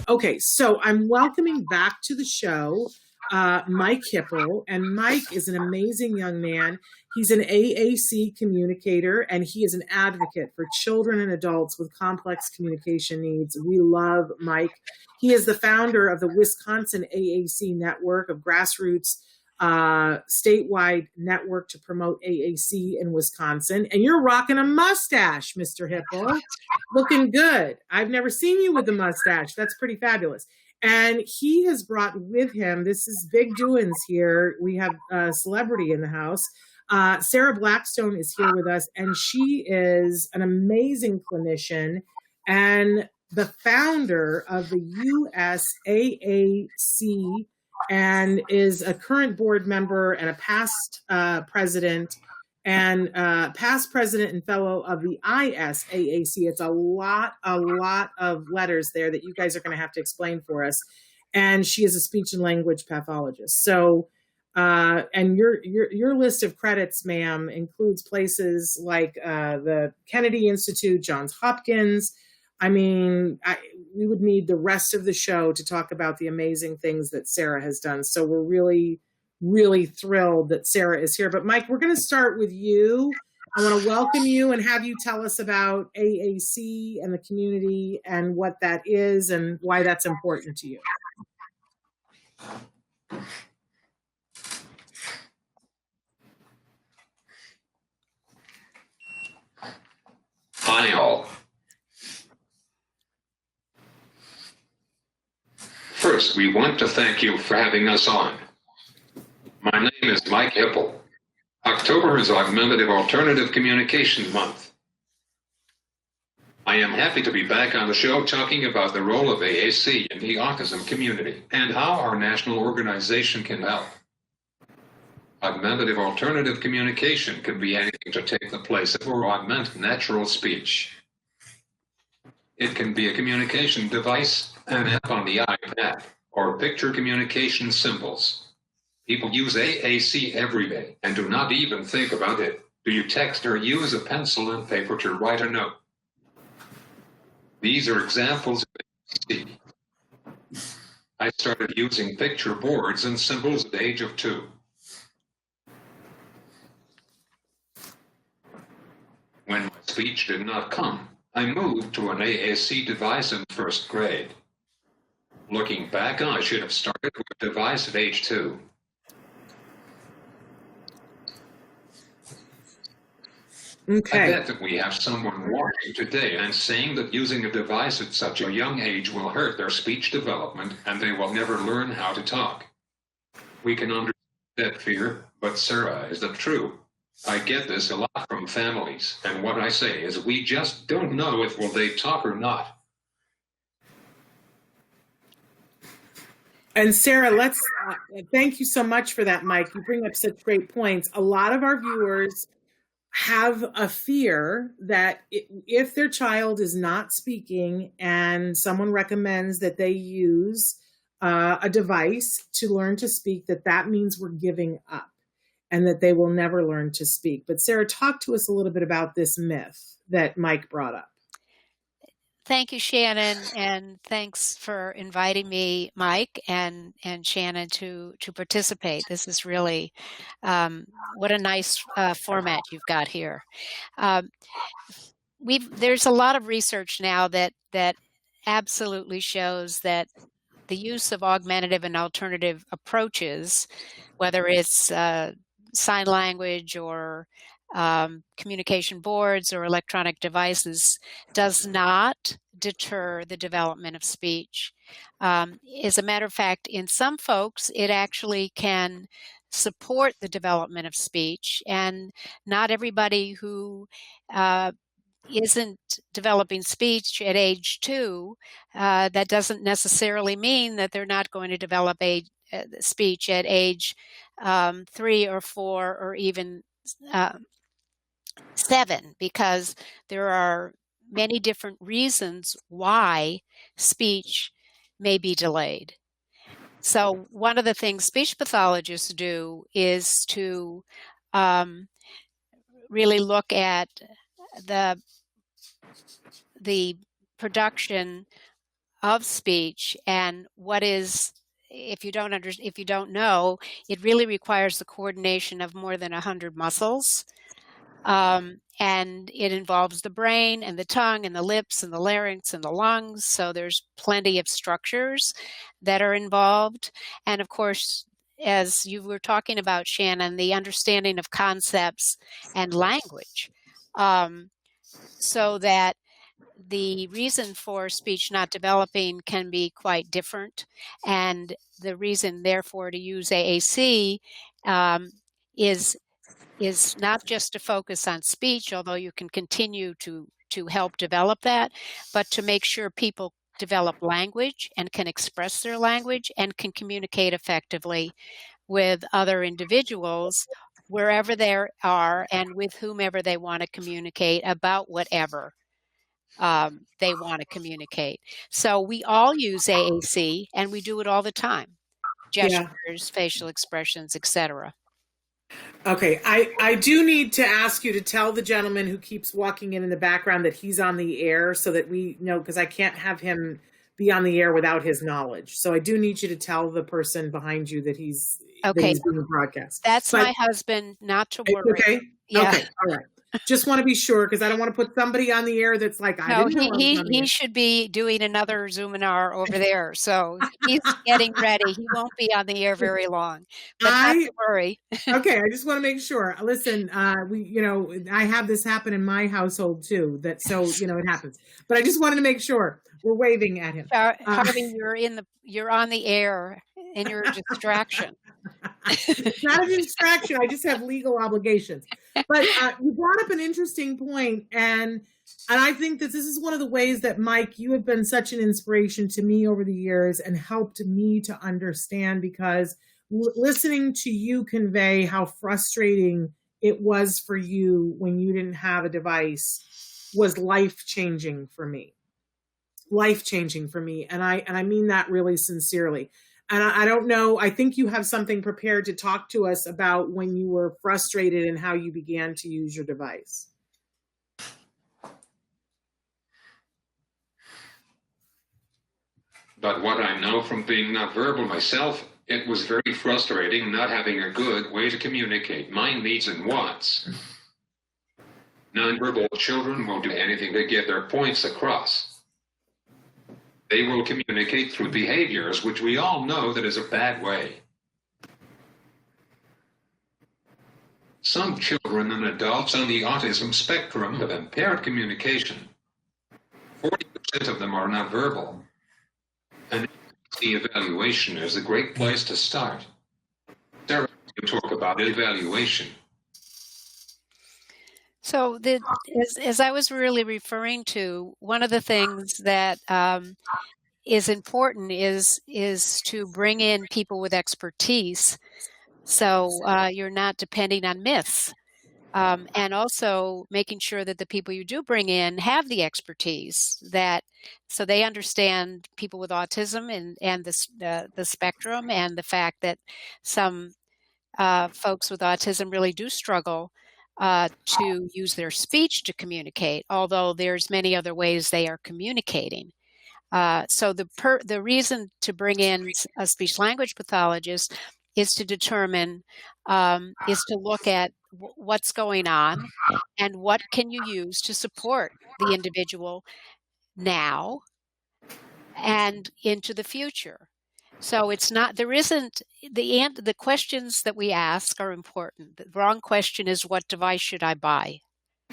Okay, so I'm welcoming back to the show Mike Hipple, and Mike is an amazing young man. He's an AAC communicator, and he is an advocate for children and adults with complex communication needs. We love Mike. He is the founder of the Wisconsin AAC network of grassroots statewide network to promote AAC in Wisconsin. And you're rocking a mustache, Mr. Hipple. Looking good. I've never seen you with a mustache. That's pretty fabulous. And he has brought with him, this is big doings here. We have a celebrity in the house. Sarah Blackstone is here with us, and she is an amazing clinician and the founder of the USSAAC, and is a current board member and a past president and fellow of the ISAAC. It's a lot of letters there that you guys are going to have to explain for us. And she is a speech and language pathologist. So, and your list of credits, ma'am, includes places like the Kennedy Institute, Johns Hopkins. I mean, we would need the rest of the show to talk about the amazing things that Sarah has done. So we're really thrilled that Sarah is here. But Mike, we're going to start with you. I want to welcome you and have you tell us about AAC and the community and what that is and why that's important to you. Hi all. First, we want to thank you for having us on. My name is Mike Hipple. October is Augmentative Alternative Communication Month. I am happy to be back on the show talking about the role of AAC in the autism community and how our national organization can help. Augmentative alternative communication can be anything to take the place of or augment natural speech. It can be a communication device, an app on the iPad, or picture communication symbols. People use AAC every day and do not even think about it. Do you text or use a pencil and paper to write a note? These are examples of AAC. I started using picture boards and symbols at the age of 2. When my speech did not come, I moved to an AAC device in 1st grade. Looking back, I should have started with a device at age 2. Okay. I bet that we have someone watching today and saying that using a device at such a young age will hurt their speech development and they will never learn how to talk. We can understand that fear, but Sarah, is that true? I get this a lot from families, and what I say is we just don't know if will they talk or not. And Sarah, let's thank you so much for that, Mike. You bring up such great points. A lot of our viewers have a fear that if their child is not speaking and someone recommends that they use a device to learn to speak, that means we're giving up and that they will never learn to speak. But Sarah, talk to us a little bit about this myth that Mike brought up. Thank you, Shannon, and thanks for inviting me, Mike and Shannon, to participate. This is really what a nice format you've got here. There's a lot of research now that absolutely shows that the use of augmentative and alternative approaches, whether it's sign language or communication boards or electronic devices, does not deter the development of speech. As a matter of fact, in some folks, it actually can support the development of speech, and not everybody who isn't developing speech at age 2, that doesn't necessarily mean that they're not going to develop a speech at age 3 or 4 or even 7, because there are many different reasons why speech may be delayed. So one of the things speech pathologists do is to really look at the production of speech and what is, if you don't know, it really requires the coordination of more than 100 muscles. And it involves the brain and the tongue and the lips and the larynx and the lungs. So there's plenty of structures that are involved. And of course, as you were talking about, Shannon, the understanding of concepts and language. So that the reason for speech not developing can be quite different. And the reason, therefore, to use AAC is not just to focus on speech, although you can continue to help develop that, but to make sure people develop language and can express their language and can communicate effectively with other individuals wherever they are and with whomever they want to communicate about whatever they want to communicate. So we all use AAC, and we do it all the time. Gestures, facial expressions, etc. Okay, I do need to ask you to tell the gentleman who keeps walking in the background that he's on the air so that we know, because I can't have him be on the air without his knowledge. So I do need you to tell the person behind you that he's being broadcast. That's my husband, not to worry. Okay? Yeah. Okay, all right. Just want to be sure, because I don't want to put somebody on the air that's like, I didn't know. He should be doing another Zoominar over there. So he's getting ready. He won't be on the air very long. But not to worry. Okay, I just want to make sure. Listen, I have this happen in my household too. It happens. But I just wanted to make sure we're waving at him. Harvey, you're on the air and you're a distraction. It's not a distraction. I just have legal obligations. But you brought up an interesting point, and I think that this is one of the ways that, Mike, you have been such an inspiration to me over the years and helped me to understand, because listening to you convey how frustrating it was for you when you didn't have a device was life-changing for me. Life-changing for me. And I mean that really sincerely. And I don't know, I think you have something prepared to talk to us about when you were frustrated and how you began to use your device. But what I know from being nonverbal myself, it was very frustrating not having a good way to communicate my needs and wants. Nonverbal children won't do anything to get their points across. They will communicate through behaviors, which we all know that is a bad way. Some children and adults on the autism spectrum have impaired communication. 40% of them are nonverbal. An AAC evaluation is a great place to start. Sarah, you talk about evaluation. So as I was really referring to, one of the things that is important is to bring in people with expertise. So you're not depending on myths. And also making sure that the people you do bring in have the expertise, so they understand people with autism and the spectrum, and the fact that some folks with autism really do struggle to use their speech to communicate, although there's many other ways they are communicating. So the reason to bring in a speech language pathologist is to determine, is to look at what's going on and what can you use to support the individual now and into the future. So the questions that we ask are important. The wrong question is, what device should I buy?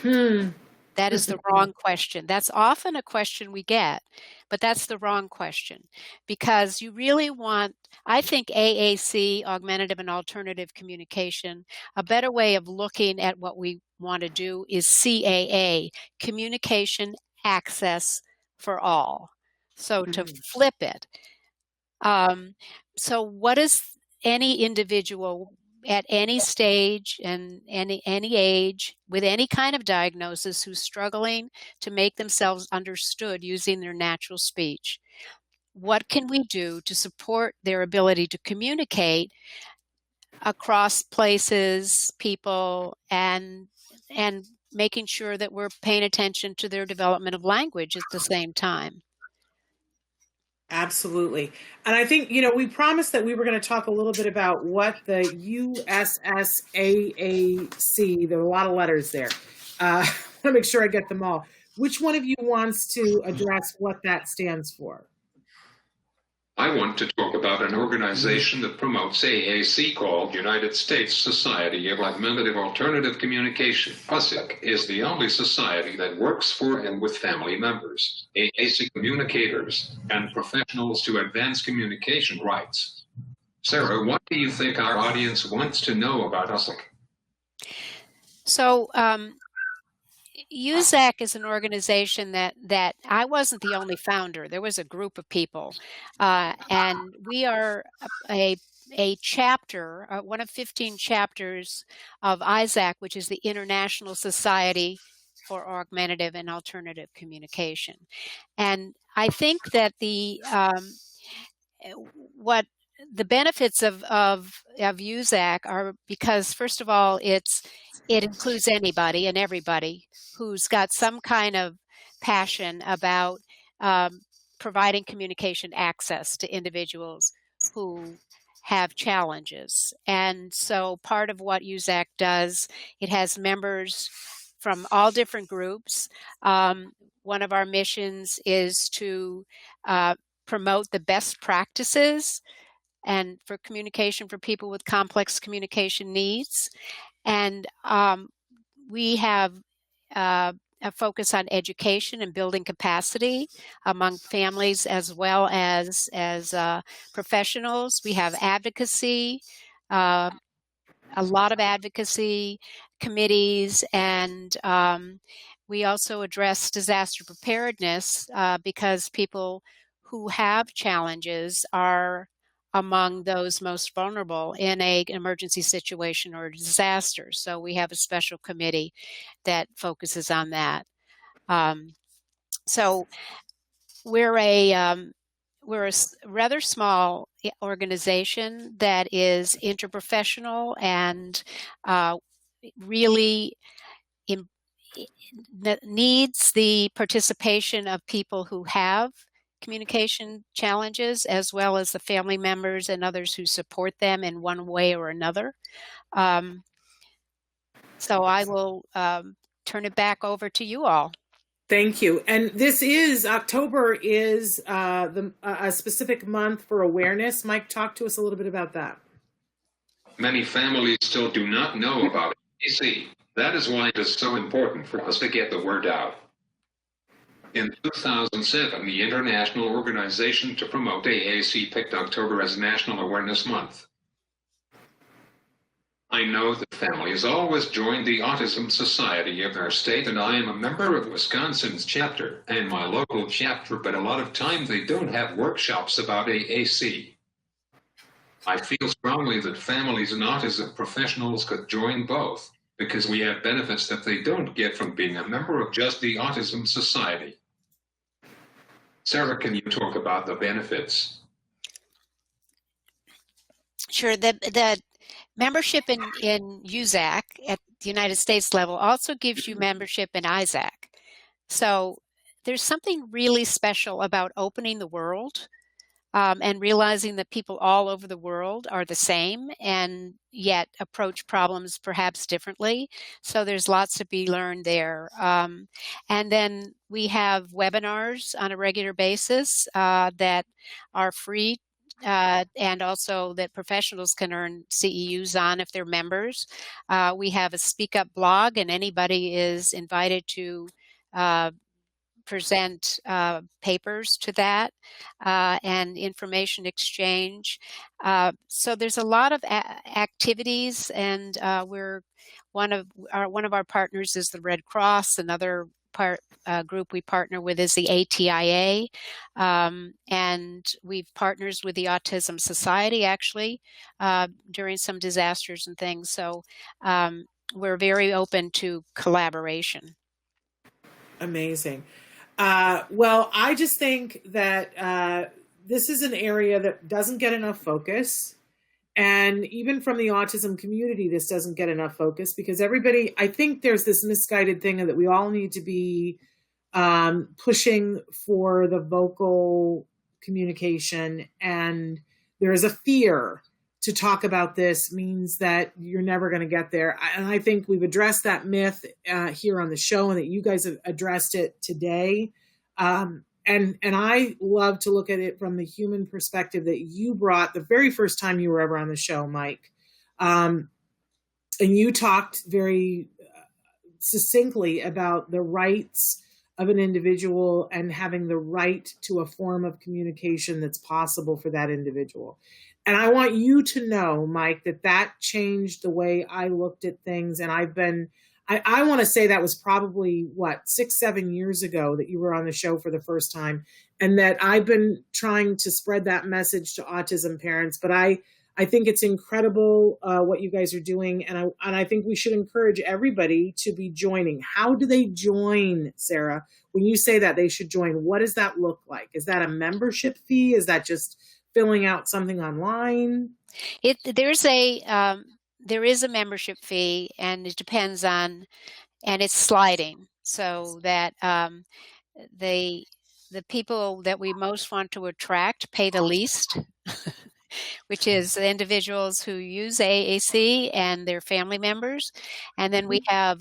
That is the wrong question. That's often a question we get, but that's the wrong question, because you really want, I think AAC, augmentative and alternative communication, a better way of looking at what we want to do is CAA, communication access for all. So to flip it. So what is any individual at any stage and any age with any kind of diagnosis who's struggling to make themselves understood using their natural speech? What can we do to support their ability to communicate across places, people, and making sure that we're paying attention to their development of language at the same time? Absolutely. And I think, we promised that we were going to talk a little bit about what the USSAAC, there are a lot of letters there. I want to make sure I get them all. Which one of you wants to address what that stands for? I want to talk about an organization that promotes AAC called United States Society of Augmentative Alternative Communication. USSAAC is the only society that works for and with family members, AAC communicators, and professionals to advance communication rights. Sarah, what do you think our audience wants to know about USSAAC? So, USSAAC is an organization that I wasn't the only founder. There was a group of people, and we are a chapter, one of 15 chapters of ISAC, which is the International Society for Augmentative and Alternative Communication. And I think that what the benefits of USSAAC are because, first of all, it includes anybody and everybody who's got some kind of passion about providing communication access to individuals who have challenges. And so part of what USSAAC does, it has members from all different groups. One of our missions is to promote the best practices and for communication for people with complex communication needs. And we have a focus on education and building capacity among families as well as professionals. We have advocacy, a lot of advocacy committees, and we also address disaster preparedness because people who have challenges are among those most vulnerable in an emergency situation or disaster. So we have a special committee that focuses on that. So we're a rather small organization that is interprofessional and really needs the participation of people who have communication challenges, as well as the family members and others who support them in one way or another. So I will turn it back over to you all. Thank you. And October is a specific month for awareness. Mike, talk to us a little bit about that. Many families still do not know about AAC. That is why it is so important for us to get the word out. In 2007, the International Organization to Promote AAC picked October as National Awareness Month. I know that families always join the Autism Society of our state, and I am a member of Wisconsin's chapter and my local chapter, but a lot of time they don't have workshops about AAC. I feel strongly that families and autism professionals could join both because we have benefits that they don't get from being a member of just the Autism Society. Sarah, can you talk about the benefits? Sure. The membership in USSAAC at the United States level also gives you membership in ISAC. So there's something really special about opening the world and realizing that people all over the world are the same and yet approach problems perhaps differently. So there's lots to be learned there. And then we have webinars on a regular basis that are free and also that professionals can earn CEUs on if they're members. We have a Speak Up blog, and anybody is invited to present papers to that and information exchange. So there's a lot of activities, and one of our partners is the Red Cross. Another group we partner with is the ATIA, and we've partnered with the Autism Society actually during some disasters and things. So we're very open to collaboration. Amazing. Well, I just think that this is an area that doesn't get enough focus. And even from the autism community, this doesn't get enough focus because I think there's this misguided thing that we all need to be pushing for the vocal communication, and there is a fear to talk about this means that you're never going to get there. And I think we've addressed that myth here on the show, and that you guys have addressed it today. And I love to look at it from the human perspective that you brought the very first time you were ever on the show, Mike. And you talked very succinctly about the rights of an individual and having the right to a form of communication that's possible for that individual. And I want you to know, Mike, that changed the way I looked at things. And I want to say that was probably, 6-7 years ago that you were on the show for the first time. And that I've been trying to spread that message to autism parents. But I think it's incredible what you guys are doing. And I think we should encourage everybody to be joining. How do they join, Sarah? When you say that they should join, what does that look like? Is that a membership fee? Is that just filling out something online? There is a membership fee, and it depends on, and it's sliding, so that the people that we most want to attract pay the least, which is the individuals who use AAC and their family members, and then we have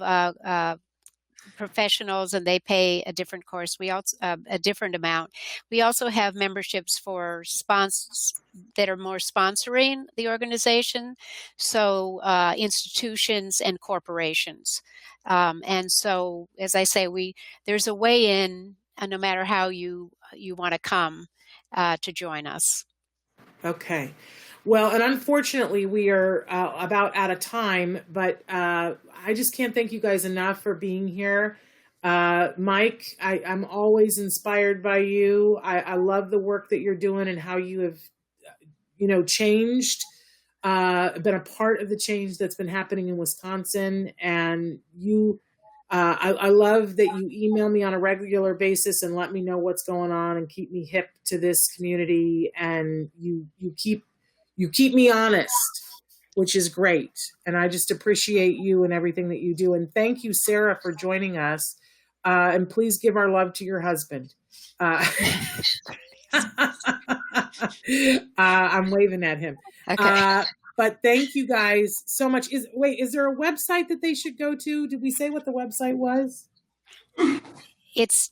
professionals, and they pay a different course. We also a different amount. We also have memberships for sponsors that are more sponsoring the organization, so institutions and corporations. And so, as I say, there's a way in, no matter how you want to come to join us. Okay. Well, and unfortunately, we are about out of time, but I just can't thank you guys enough for being here. Mike, I'm always inspired by you. I love the work that you're doing and how you have, changed, been a part of the change that's been happening in Wisconsin. And I love that you email me on a regular basis and let me know what's going on and keep me hip to this community. And you keep me honest, which is great. And I just appreciate you and everything that you do. And thank you, Sarah, for joining us. And please give our love to your husband. I'm waving at him. Okay. But thank you guys so much. Is there a website that they should go to? Did we say what the website was? It's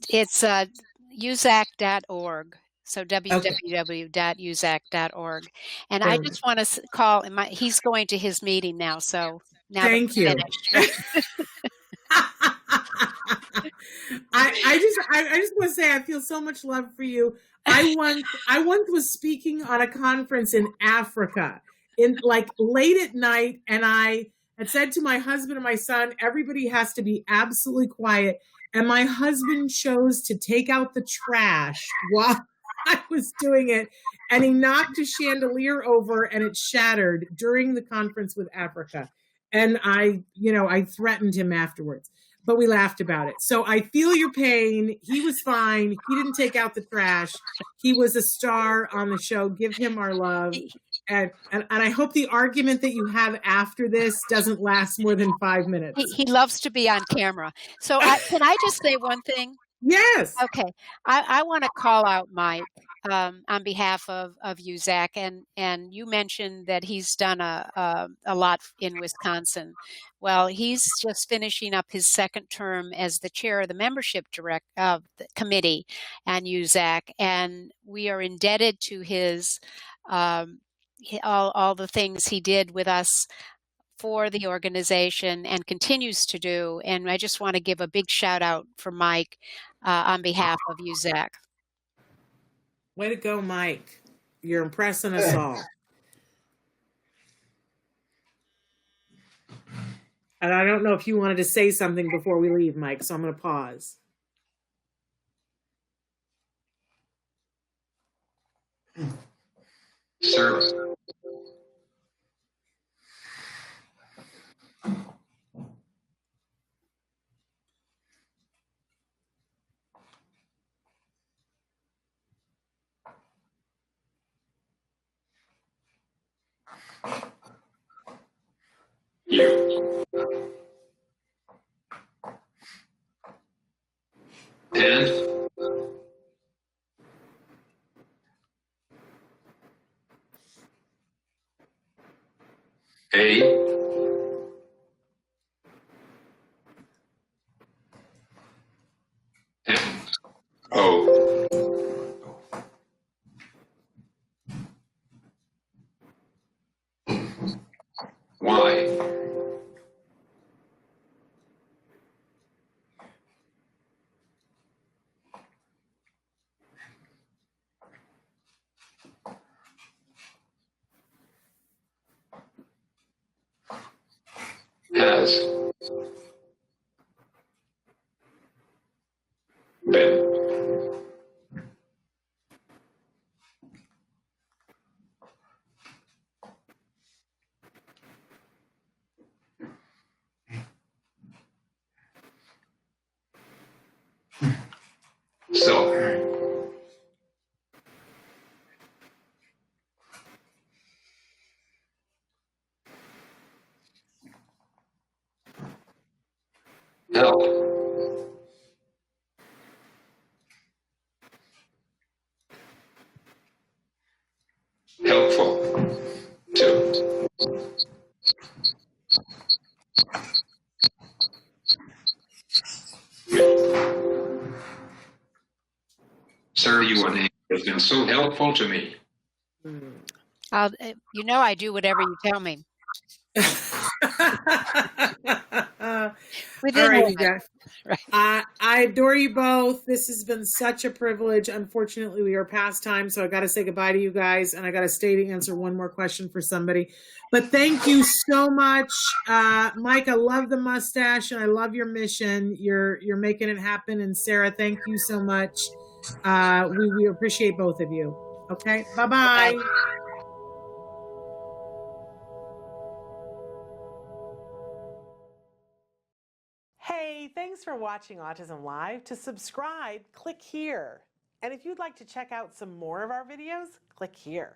USAAC.org. So www.usac.org. And I just want to call, he's going to his meeting now. So now thank you. I just want to say I feel so much love for you. I once was speaking on a conference in Africa in late at night, and I had said to my husband and my son, everybody has to be absolutely quiet. And my husband chose to take out the trash while I was doing it, and he knocked a chandelier over and it shattered during the conference with Africa. And I threatened him afterwards, but we laughed about it. So I feel your pain. He was fine. He didn't take out the trash. He was a star on the show. Give him our love. And I hope the argument that you have after this doesn't last more than 5 minutes. He loves to be on camera. So can I just say one thing? Yes. Okay. I want to call out Mike on behalf of USAAC, and you mentioned that he's done a lot in Wisconsin. Well, he's just finishing up his second term as the chair of the membership committee and USAAC, and we are indebted to his all the things he did with us for the organization and continues to do. And I just want to give a big shout out for Mike on behalf of USAAC. Way to go, Mike. You're impressing us all. And I don't know if you wanted to say something before we leave, Mike, so I'm going to pause. Service. You. And been. So, help. Helpful. Too. Sir, you and Amy have been so helpful to me. You know, I do whatever you tell me. All right, you guys. Right. I adore you both. This has been such a privilege. Unfortunately, we are past time, so I got to say goodbye to you guys, and I got to stay to answer one more question for somebody. But thank you so much, Mike. I love the mustache, and I love your mission. You're making it happen. And Sarah, thank you so much. We appreciate both of you. Okay, bye-bye. Bye. Hey, thanks for watching Autism Live. To subscribe, click here. And if you'd like to check out some more of our videos, click here.